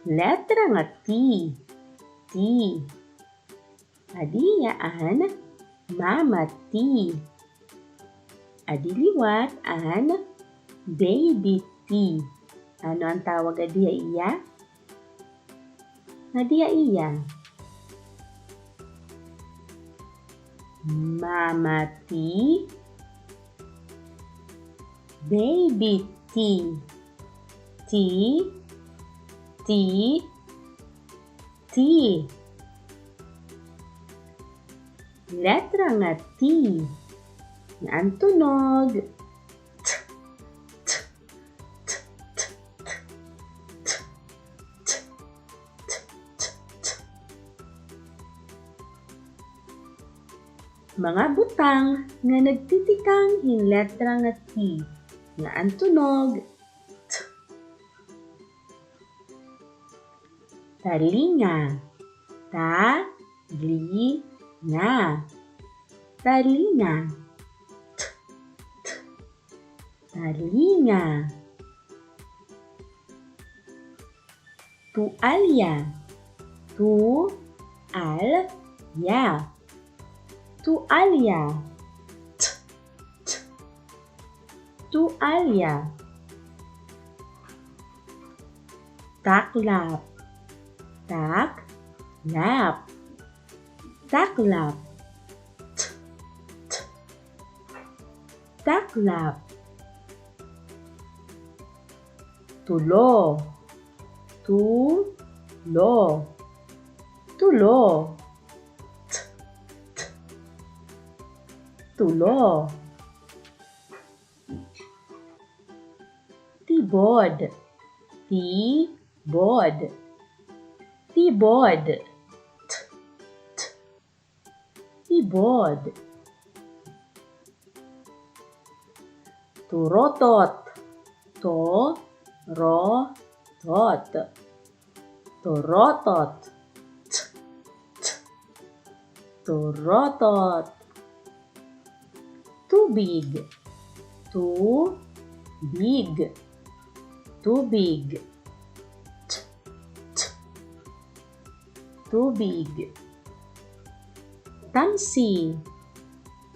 Letra nga T. T. Adiyaan Mama T. Adiliwat an Baby T. Ano ang tawag adiya iya? Adiya iya. Mama T. Baby T. T. T. T. Letra nga T. Ang tunog. T. T. T. T. T. T. T. T. T. Mga butang nga nagtitikang hin letra nga T. Nga ang tunog. T. Talinga. Ta-li-nga. Talinga. T. T. Talinga. Tualya. Tu-al-ya. Tualya. T. T. Tualya. Taklap. Taklap. Taklap. T. T. Taklap. Tulo. Tulo. Tulo. T. T. Tulo. Tibod. Tibod. Tibod. T. T. Tibod. Turotot. To-ro-tot. Turotot. T. T. Turotot. Tubig. Tu-big. Tubig. T. T. Tubig. Tamsi.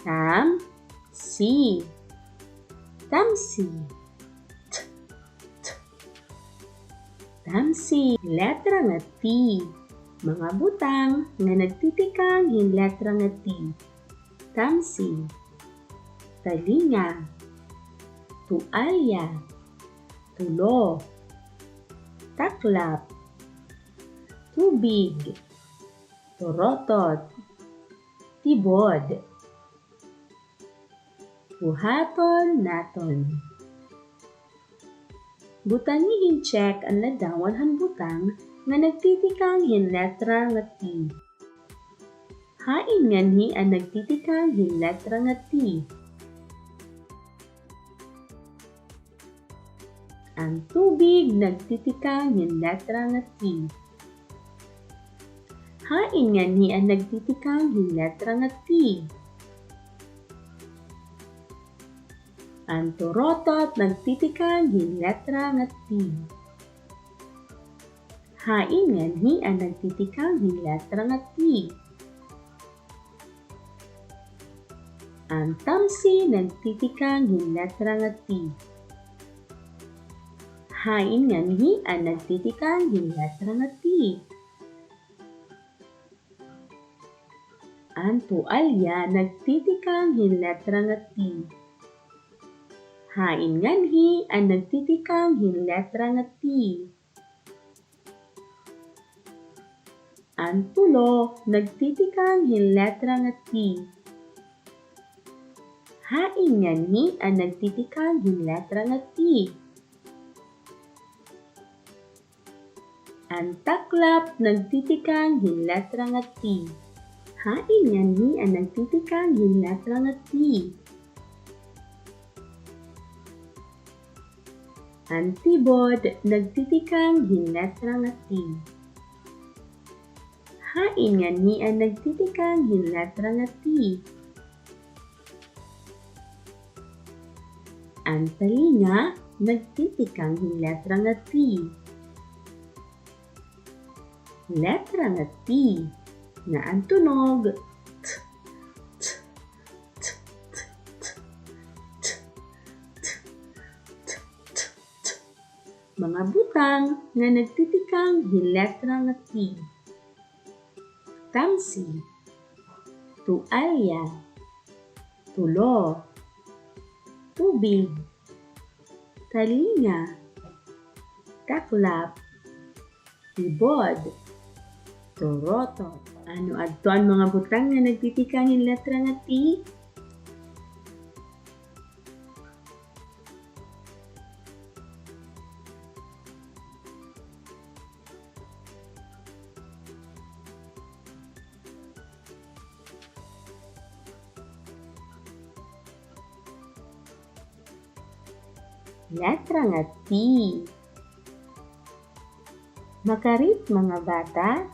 Tamsi. Tamsi. T. T. Tamsi. Letra nga T. Mga butang nga nagtitikang hin letra nga T. Tamsi. Talinga. Tualya. Tulo. Taklap. Tubig. Turotot. Tibod. Buhaton naton. Butangihin check ang ladawan han butang nga nagtitikang hin letra nga T. Hain nga ni ang nagtitikang hin letra nga T. Ang tubig nagtitikang hin letra nga T. Hain nga ni ang nagtitikang hin letra nga T. Ang turotot nagtitikang hin letra nga T. Hain nga ni ang nagtitikang hin letra nga T. Ang tamsi nagtitikang hin letra nga T. Hain nga ni ang nagtitikang hin letra nga T. Ang tualya nagtitikang hin letra nga T. Hain nga ni ang nagtitikang hin letra nga T. Ang tulo nagtitikang hin letra nga T. Hain nga ni ang nagtitikang hin letra nga T. Ang taklap nagtitikang hin letra nga T. Hain nga ni ang nagtitikang hin letra nga T. Ang tibod nagtitikang hin letra nga T. Hain nga ni ang nagtitikang hin letra nga T. Ang talinga nagtitikang hin letra nga T. Letra nga T na ang tunog T, T, T, T, T, T, T, T, T, T. Mga butang nga nagtitikang letra nga T. Tamsi, tualya, tulo, tubig, talinga, taklap, tibod, torotot. Ano adto ang mga butang nga nagtitikang letra nga T? Letra nga T. Makarit mga bata,